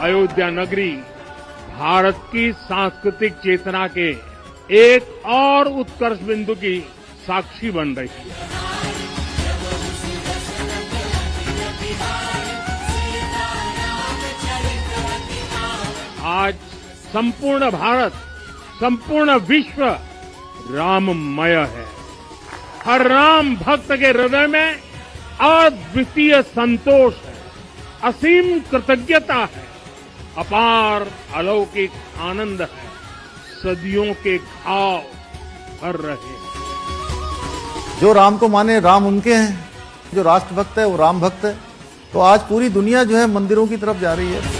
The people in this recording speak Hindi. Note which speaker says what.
Speaker 1: अयोध्या नगरी भारत की सांस्कृतिक चेतना के एक और उत्कर्ष बिंदु की साक्षी बन रही है। आज संपूर्ण भारत, संपूर्ण विश्व राममय है। हर राम भक्त के हृदय में अद्वितीय संतोष है, असीम कृतज्ञता है, अपार अलौकिक आनंद है, सदियों के घाव भर रहे हैं।
Speaker 2: जो राम को माने राम उनके हैं, जो राष्ट्रभक्त है वो राम भक्त है। तो आज पूरी दुनिया जो है मंदिरों की तरफ जा रही है।